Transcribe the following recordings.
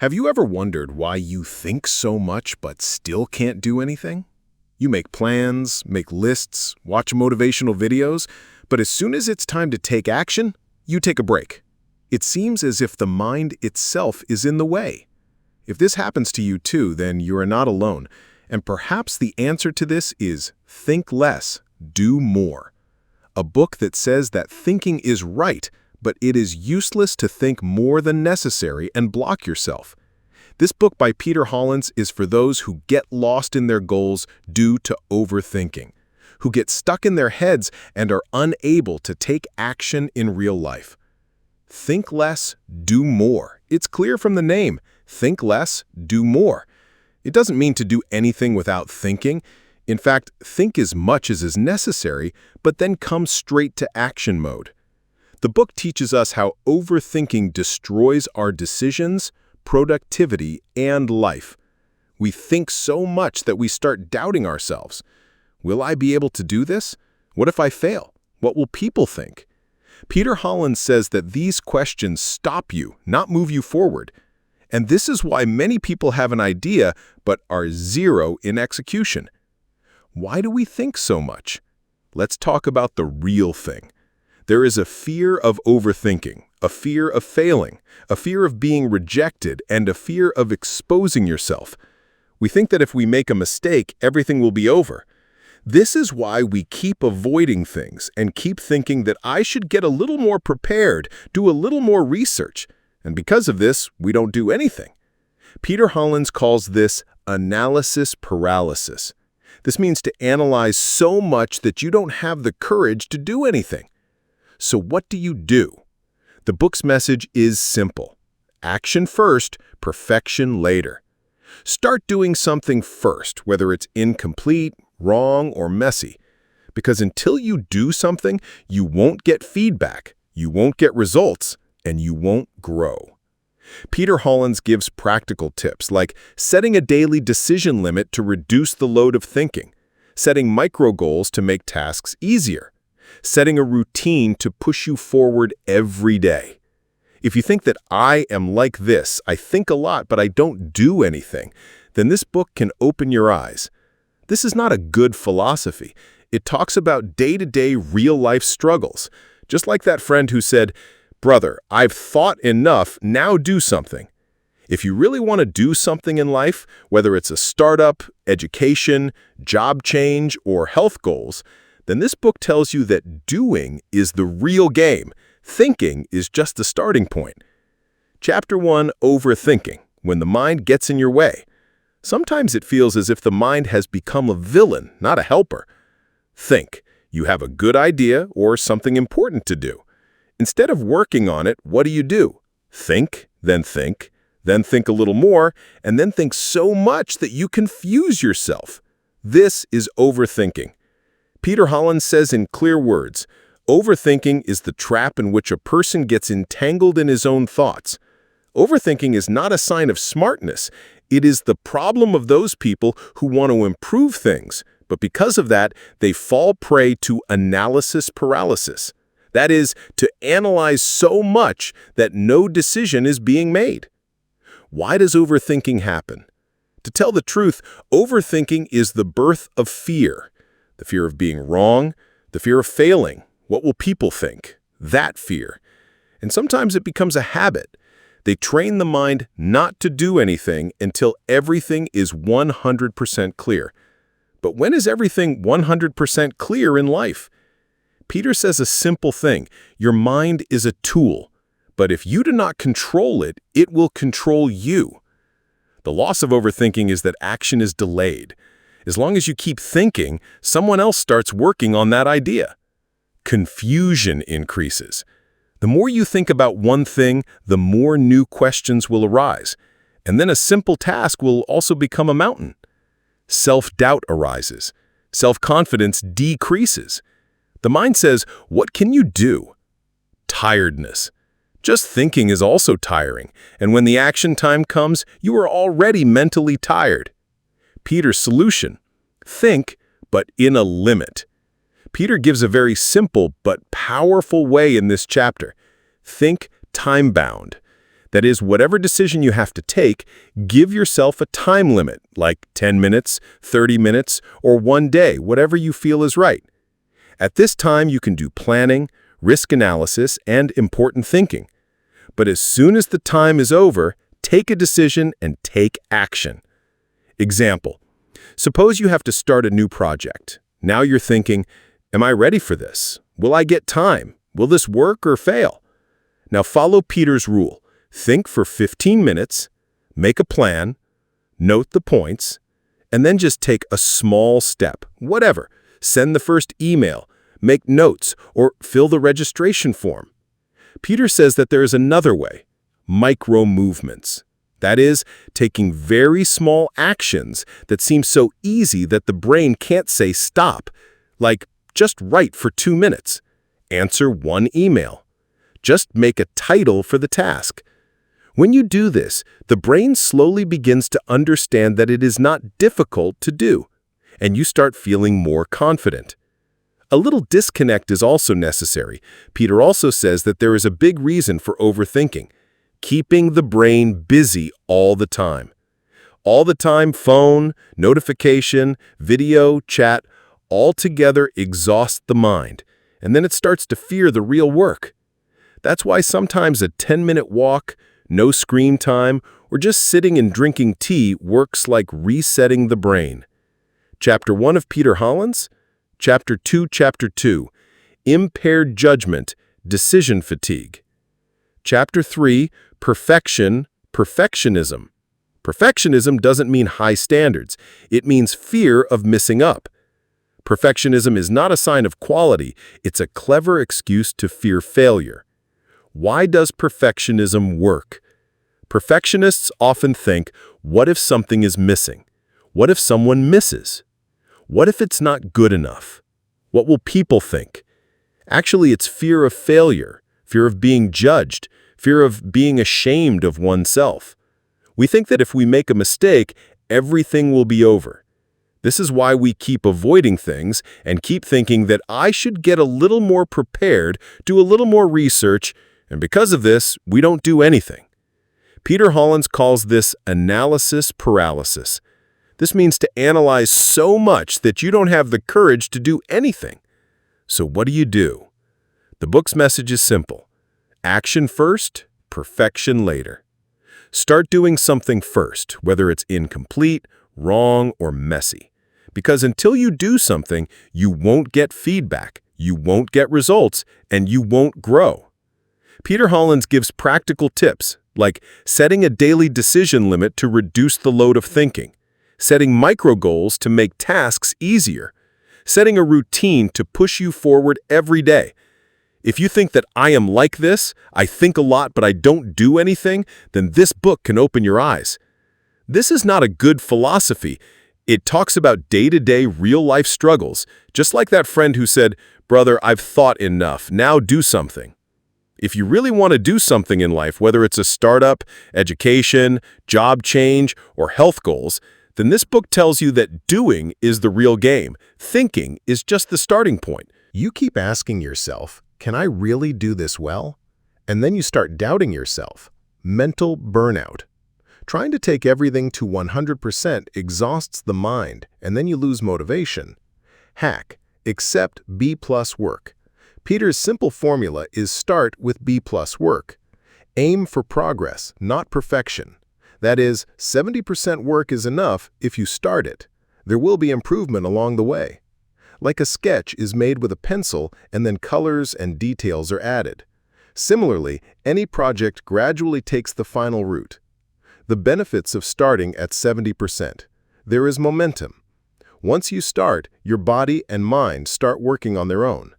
Have you ever wondered why you think so much but still can't do anything? You make plans, make lists, watch motivational videos, but as soon as it's time to take action, you take a break. It seems as if the mind itself is in the way. If this happens to you too, then you are not alone. And perhaps the answer to this is think less, do more. A book that says that thinking is right, but it is useless to think more than necessary and block yourself. This book by Peter Hollins is for those who get lost in their goals due to overthinking, who get stuck in their heads and are unable to take action in real life. Think less, do more. It's clear from the name. Think less, do more. It doesn't mean to do anything without thinking. In fact, think as much as is necessary, but then come straight to action mode. The book teaches us how overthinking destroys our decisions, productivity, and life. We think so much that we start doubting ourselves. Will I be able to do this? What if I fail? What will people think? Peter Hollins says that these questions stop you, not move you forward. And this is why many people have an idea but are zero in execution. Why do we think so much? Let's talk about the real thing. There is a fear of overthinking, a fear of failing, a fear of being rejected, and a fear of exposing yourself. We think that if we make a mistake, everything will be over. This is why we keep avoiding things and keep thinking that I should get a little more prepared, do a little more research. And because of this, we don't do anything. Peter Hollins calls this analysis paralysis. This means to analyze so much that you don't have the courage to do anything. So what do you do? The book's message is simple. Action first, perfection later. Start doing something first, whether it's incomplete, wrong, or messy. Because until you do something, you won't get feedback, you won't get results, and you won't grow. Peter Hollins gives practical tips like setting a daily decision limit to reduce the load of thinking, setting micro goals to make tasks easier, setting a routine to push you forward every day. If you think that I am like this, I think a lot but I don't do anything, then this book can open your eyes. This is not a good philosophy. It talks about day-to-day real-life struggles, just like that friend who said, "Brother, I've thought enough, now do something." If you really want to do something in life, whether it's a startup, education, job change, or health goals, then this book tells you that doing is the real game. Thinking is just the starting point. Chapter 1, Overthinking, when the mind gets in your way. Sometimes it feels as if the mind has become a villain, not a helper. Think. You have a good idea or something important to do. Instead of working on it, what do? Think, then think a little more, and then think so much that you confuse yourself. This is overthinking. Peter Hollins says in clear words, overthinking is the trap in which a person gets entangled in his own thoughts. Overthinking is not a sign of smartness. It is the problem of those people who want to improve things, but because of that, they fall prey to analysis paralysis. That is, to analyze so much that no decision is being made. Why does overthinking happen? To tell the truth, overthinking is the birth of fear. The fear of being wrong, the fear of failing. What will people think? That fear. And sometimes it becomes a habit. They train the mind not to do anything until everything is 100% clear. But when is everything 100% clear in life? Peter says a simple thing. Your mind is a tool, but if you do not control it, it will control you. The loss of overthinking is that action is delayed. As long as you keep thinking, someone else starts working on that idea. Confusion increases. The more you think about one thing, the more new questions will arise. And then a simple task will also become a mountain. Self-doubt arises. Self-confidence decreases. The mind says, what can you do? Tiredness. Just thinking is also tiring, and when the action time comes, you are already mentally tired. Peter's solution: think, but in a limit. Peter gives a very simple but powerful way in this chapter. Think time-bound. That is, whatever decision you have to take, give yourself a time limit, like 10 minutes, 30 minutes, or 1 day, whatever you feel is right. At this time, you can do planning, risk analysis, and important thinking. But as soon as the time is over, take a decision and take action. Example: suppose you have to start a new project. Now you're thinking, am I ready for this? Will I get time? Will this work or fail? Now follow Peter's rule. Think for 15 minutes, make a plan, note the points, and then just take a small step, whatever. Send the first email, make notes, or fill the registration form. Peter says that there is another way: micro movements. That is, taking very small actions that seem so easy that the brain can't say stop, like just write for 2 minutes, answer 1 email, just make a title for the task. When you do this, the brain slowly begins to understand that it is not difficult to do, and you start feeling more confident. A little disconnect is also necessary. Peter also says that there is a big reason for overthinking: keeping the brain busy all the time. All the time, phone, notification, video, chat, all together exhaust the mind, and then it starts to fear the real work. That's why sometimes a 10-minute walk, no screen time, or just sitting and drinking tea works like resetting the brain. Chapter 1 of Peter Holland's? Chapter 2, Impaired Judgment, Decision Fatigue. Chapter 3, Perfectionism. Perfectionism doesn't mean high standards. It means fear of missing up. Perfectionism is not a sign of quality. It's a clever excuse to fear failure. Why does perfectionism work? Perfectionists often think, what if something is missing? What if someone misses? What if it's not good enough? What will people think? Actually, it's fear of failure, fear of being judged, fear of being ashamed of oneself. We think that if we make a mistake, everything will be over. This is why we keep avoiding things and keep thinking that I should get a little more prepared, do a little more research, and because of this, we don't do anything. Peter Holland calls this analysis paralysis. This means to analyze so much that you don't have the courage to do anything. So what do? The book's message is simple: action first, perfection later. Start doing something first, whether it's incomplete, wrong, or messy. Because until you do something, you won't get feedback, you won't get results, and you won't grow. Peter Holland gives practical tips, like setting a daily decision limit to reduce the load of thinking, setting micro goals to make tasks easier, setting a routine to push you forward every day. If you think that I am like this, I think a lot but I don't do anything, then this book can open your eyes. This is not a good philosophy. It talks about day-to-day real-life struggles, just like that friend who said, "Brother, I've thought enough, now do something." If you really want to do something in life, whether it's a startup, education, job change, or health goals, then this book tells you that doing is the real game. Thinking is just the starting point. You keep asking yourself, can I really do this well? And then you start doubting yourself. Mental burnout. Trying to take everything to 100% exhausts the mind, and then you lose motivation. Hack. Accept B+ work. Peter's simple formula is start with B+ work. Aim for progress, not perfection. That is, 70% work is enough if you start it. There will be improvement along the way. Like a sketch is made with a pencil and then colors and details are added. Similarly, any project gradually takes the final route. The benefits of starting at 70%. There is momentum. Once you start, your body and mind start working on their own.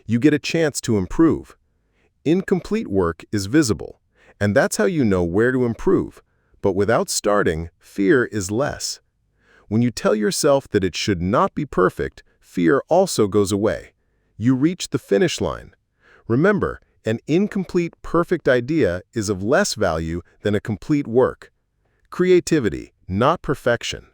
You get a chance to improve. Incomplete work is visible, and that's how you know where to improve. But without starting, fear is less. When you tell yourself that it should not be perfect, fear also goes away. You reach the finish line. Remember, an incomplete, perfect idea is of less value than a complete work. Creativity, not perfection.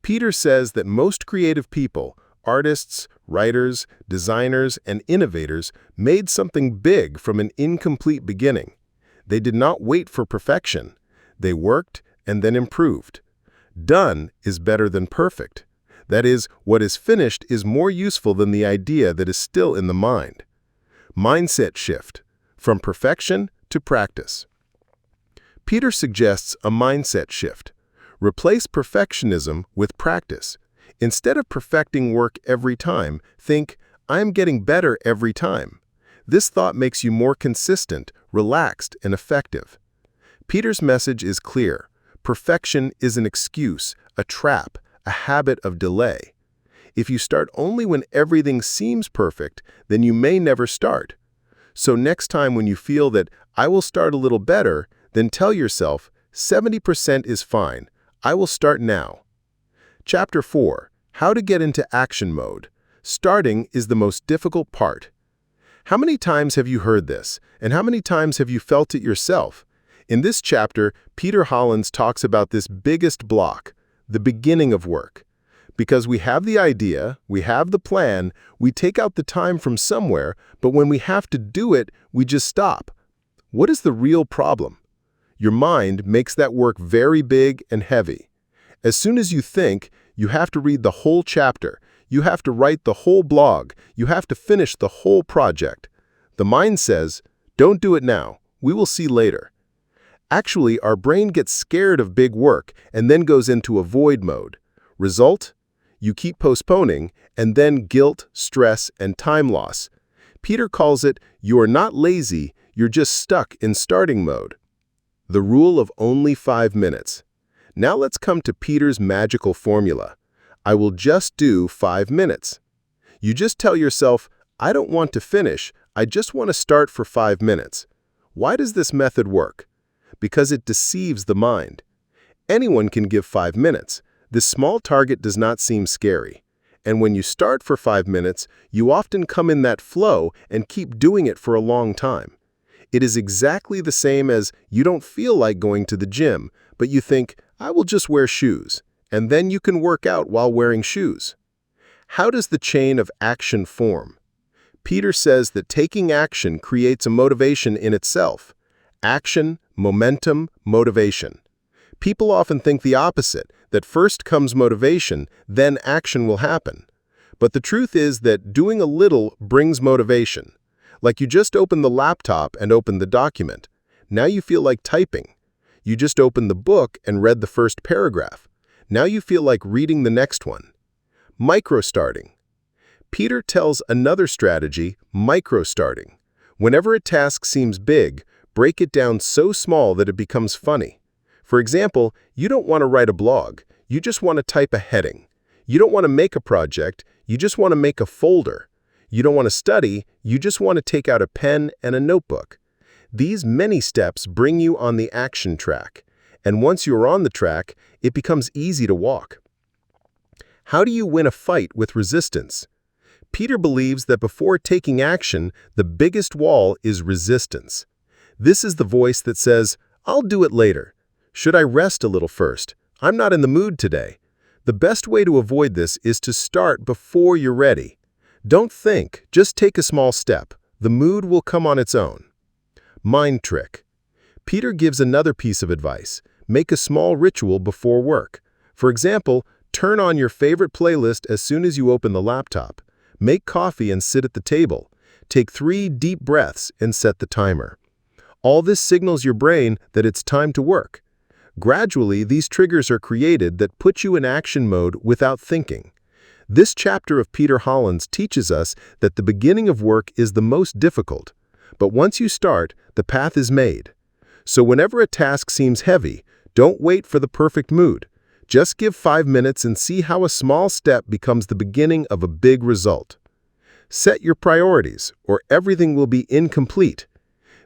Peter says that most creative people, artists, writers, designers, and innovators, made something big from an incomplete beginning. They did not wait for perfection. They worked and then improved. Done is better than perfect. That is, what is finished is more useful than the idea that is still in the mind. Mindset shift, from perfection to practice. Peter suggests a mindset shift. Replace perfectionism with practice. Instead of perfecting work every time, think, I'm getting better every time. This thought makes you more consistent, relaxed, and effective. Peter's message is clear. Perfection is an excuse, a trap, a habit of delay. If you start only when everything seems perfect, then you may never start. So next time when you feel that I will start a little better, then tell yourself, 70% is fine. I will start now. Chapter 4. How to get into action mode. Starting is the most difficult part. How many times have you heard this, and how many times have you felt it yourself? In this chapter, Peter Hollins talks about this biggest block, the beginning of work. Because we have the idea, we have the plan, we take out the time from somewhere, but when we have to do it, we just stop. What is the real problem? Your mind makes that work very big and heavy. As soon as you think, you have to read the whole chapter, you have to write the whole blog, you have to finish the whole project. The mind says, don't do it now, we will see later. Actually, our brain gets scared of big work and then goes into avoid mode. Result? You keep postponing, and then guilt, stress, and time loss. Peter calls it, you are not lazy, you're just stuck in starting mode. The rule of only 5 minutes. Now let's come to Peter's magical formula. I will just do 5 minutes. You just tell yourself, I don't want to finish, I just want to start for 5 minutes. Why does this method work? Because it deceives the mind. Anyone can give 5 minutes. This small target does not seem scary. And when you start for 5 minutes, you often come in that flow and keep doing it for a long time. It is exactly the same as you don't feel like going to the gym, but you think, I will just wear shoes, and then you can work out while wearing shoes. How does the chain of action form? Peter says that taking action creates a motivation in itself. Action, momentum, motivation. People often think the opposite, that first comes motivation, then action will happen. But the truth is that doing a little brings motivation. Like you just open the laptop and open the document. Now you feel like typing. You just opened the book and read the first paragraph. Now you feel like reading the next one. Micro-starting. Peter tells another strategy, micro-starting. Whenever a task seems big, break it down so small that it becomes funny. For example, you don't want to write a blog, you just want to type a heading. You don't want to make a project, you just want to make a folder. You don't want to study, you just want to take out a pen and a notebook. These many steps bring you on the action track, and once you are on the track, it becomes easy to walk. How do you win a fight with resistance? Peter believes that before taking action, the biggest wall is resistance. This is the voice that says, I'll do it later. Should I rest a little first? I'm not in the mood today. The best way to avoid this is to start before you're ready. Don't think, just take a small step. The mood will come on its own. Mind trick. Peter gives another piece of advice. Make a small ritual before work. For example, turn on your favorite playlist as soon as you open the laptop. Make coffee and sit at the table. Take 3 deep breaths and set the timer. All this signals your brain that it's time to work. Gradually, these triggers are created that put you in action mode without thinking. This chapter of Peter Hollins teaches us that the beginning of work is the most difficult. But once you start, the path is made. So whenever a task seems heavy, don't wait for the perfect mood. Just give 5 minutes and see how a small step becomes the beginning of a big result. Set your priorities, or everything will be incomplete.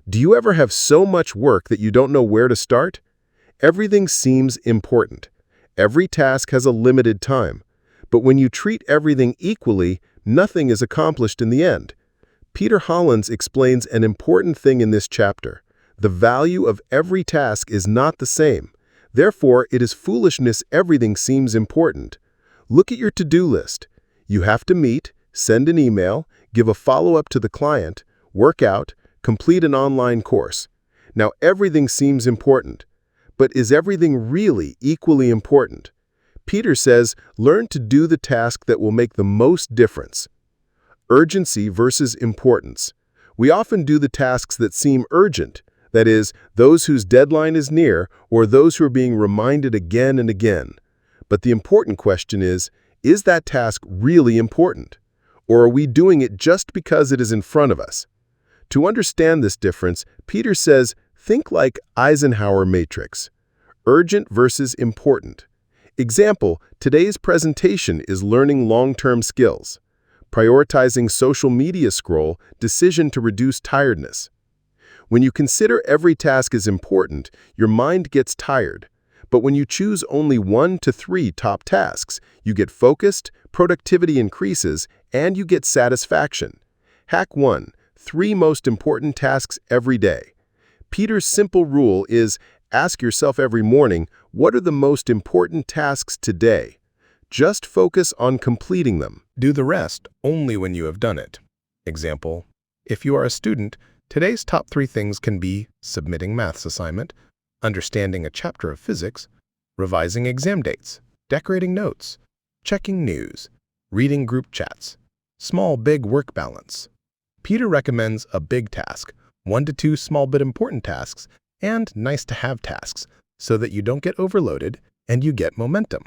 Do you ever have so much work that you don't know where to start? Everything seems important. Every task has a limited time. But when you treat everything equally, nothing is accomplished in the end. Peter Hollins explains an important thing in this chapter. The value of every task is not the same. Therefore, it is foolishness everything seems important. Look at your to-do list. You have to meet, send an email, give a follow-up to the client, work out, complete an online course. Now, everything seems important, but is everything really equally important? Peter says, learn to do the task that will make the most difference. Urgency versus importance. We often do the tasks that seem urgent, that is, those whose deadline is near or those who are being reminded again and again. But the important question is that task really important? Or are we doing it just because it is in front of us? To understand this difference, Peter says, think like Eisenhower matrix. Urgent versus important. Example, today's presentation is learning long-term skills. Prioritizing social media scroll, decision to reduce tiredness. When you consider every task as important, your mind gets tired. But when you choose only 1 to 3 top tasks, you get focused, productivity increases, and you get satisfaction. Hack 1. 3 most important tasks every day. Peter's simple rule is, ask yourself every morning, what are the most important tasks today? Just focus on completing them. Do the rest only when you have done it. Example, if you are a student, today's top 3 things can be submitting maths assignment, understanding a chapter of physics, revising exam dates, decorating notes, checking news, reading group chats, small big work balance. Peter recommends a big task, 1 to 2 small but important tasks, and nice-to-have tasks, so that you don't get overloaded and you get momentum.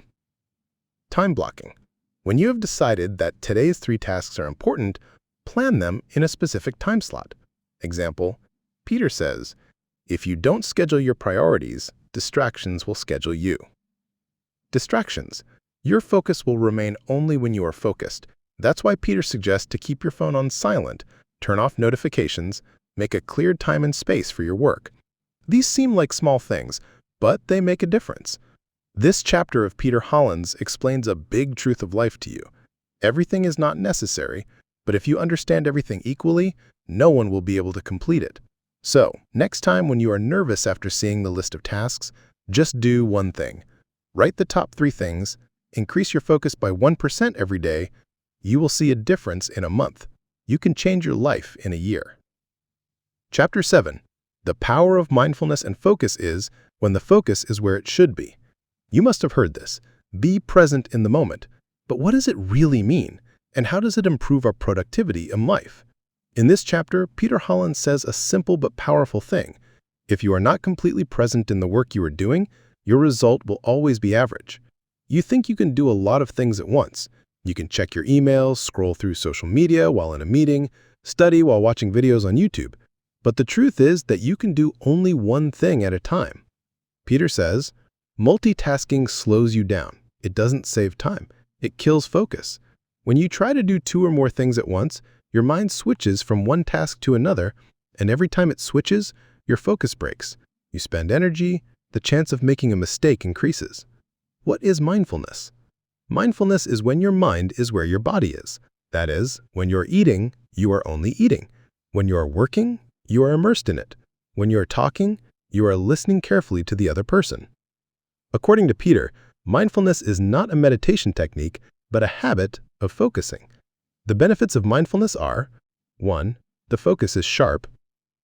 Time blocking. When you have decided that today's 3 tasks are important, plan them in a specific time slot. Example, Peter says, if you don't schedule your priorities, distractions will schedule you. Distractions. Your focus will remain only when you are focused. That's why Peter suggests to keep your phone on silent, turn off notifications, make a cleared time and space for your work. These seem like small things, but they make a difference. This chapter of Peter Holland's explains a big truth of life to you. Everything is not necessary, but if you understand everything equally, no one will be able to complete it. So, next time when you are nervous after seeing the list of tasks, just do one thing. Write the top 3 things, increase your focus by 1% every day. You will see a difference in a month. You can change your life in a year. Chapter 7. The power of mindfulness and focus is when the focus is where it should be. You must have heard this. Be present in the moment. But what does it really mean? And how does it improve our productivity in life? In this chapter, Peter Holland says a simple but powerful thing. If you are not completely present in the work you are doing, your result will always be average. You think you can do a lot of things at once. You can check your emails, scroll through social media while in a meeting, study while watching videos on YouTube. But the truth is that you can do only one thing at a time. Peter says, multitasking slows you down. It doesn't save time. It kills focus. When you try to do 2 or more things at once, your mind switches from one task to another, and every time it switches, your focus breaks. You spend energy, the chance of making a mistake increases. What is mindfulness? Mindfulness is when your mind is where your body is. That is, when you're eating, you are only eating. When you are working, you are immersed in it. When you are talking, you are listening carefully to the other person. According to Peter, mindfulness is not a meditation technique, but a habit of focusing. The benefits of mindfulness are: 1. The focus is sharp.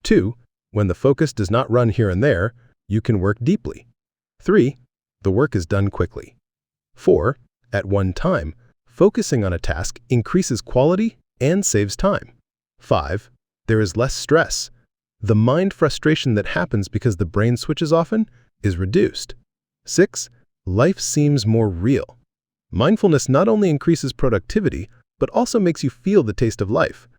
2. When the focus does not run here and there, you can work deeply. 3. The work is done quickly. 4. At one time, focusing on a task increases quality and saves time. 5. There is less stress. The mind frustration that happens because the brain switches often is reduced. 6. Life seems more real. Mindfulness not only increases productivity, but also makes you feel the taste of life.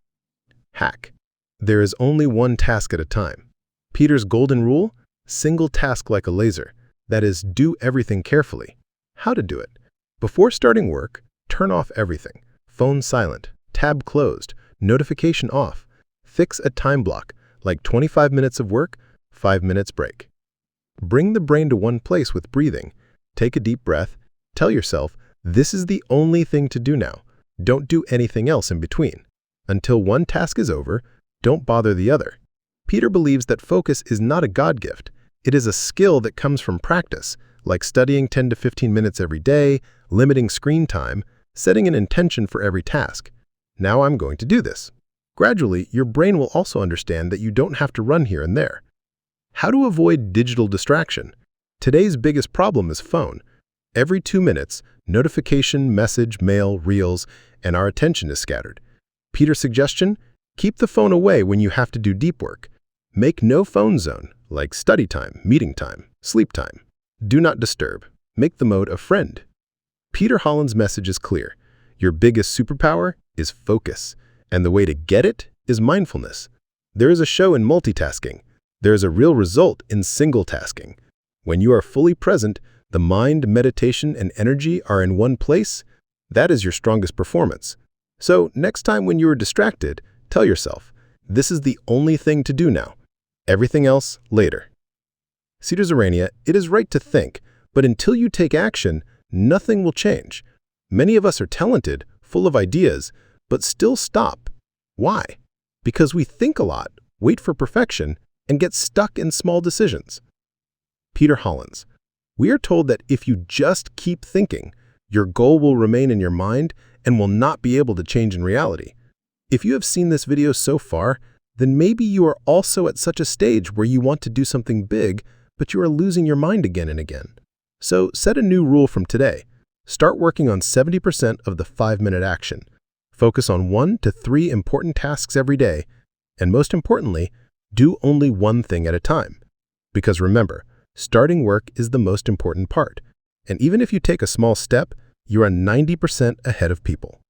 Hack. There is only one task at a time. Peter's golden rule: single task like a laser. That is, do everything carefully. How to do it? Before starting work, turn off everything. Phone silent, tab closed, notification off. Fix a time block, like 25 minutes of work, 5 minutes break. Bring the brain to one place with breathing. Take a deep breath. Tell yourself, this is the only thing to do now. Don't do anything else in between. Until one task is over, don't bother the other. Peter believes that focus is not a God gift. It is a skill that comes from practice, like studying 10 to 15 minutes every day, limiting screen time, setting an intention for every task. Now I'm going to do this. Gradually, your brain will also understand that you don't have to run here and there. How to avoid digital distraction. Today's biggest problem is phone. Every 2 minutes, notification, message, mail, reels, and our attention is scattered. Peter's suggestion? Keep the phone away when you have to do deep work. Make no phone zone, like study time, meeting time, sleep time. Do not disturb. Make the mode a friend. Peter Holland's message is clear. Your biggest superpower is focus, and the way to get it is mindfulness. There is a show in multitasking. There is a real result in single tasking. When you are fully present, the mind, meditation, and energy are in one place. That is your strongest performance. So next time when you are distracted, tell yourself, this is the only thing to do now. Everything else later. Cedars Urania, it is right to think, but until you take action, nothing will change. Many of us are talented, full of ideas, but still stop. Why? Because we think a lot, wait for perfection, and get stuck in small decisions. Peter Hollands. We are told that if you just keep thinking, your goal will remain in your mind and will not be able to change in reality. If you have seen this video so far, then maybe you are also at such a stage where you want to do something big, but you are losing your mind again and again. So set a new rule from today. Start working on 70% of the 5-minute action. Focus on 1 to 3 important tasks every day, and most importantly, do only one thing at a time. Because remember, starting work is the most important part, and even if you take a small step, you are 90% ahead of people.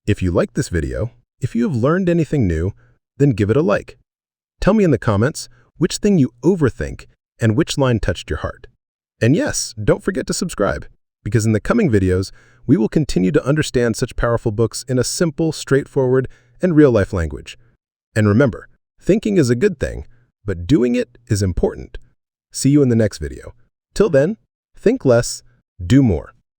If you like this video, if you have learned anything new, then give it a like. Tell me in the comments which thing you overthink and which line touched your heart. And yes, don't forget to subscribe, because in the coming videos, we will continue to understand such powerful books in a simple, straightforward, and real-life language. And remember, thinking is a good thing, but doing it is important. See you in the next video. Till then, think less, do more.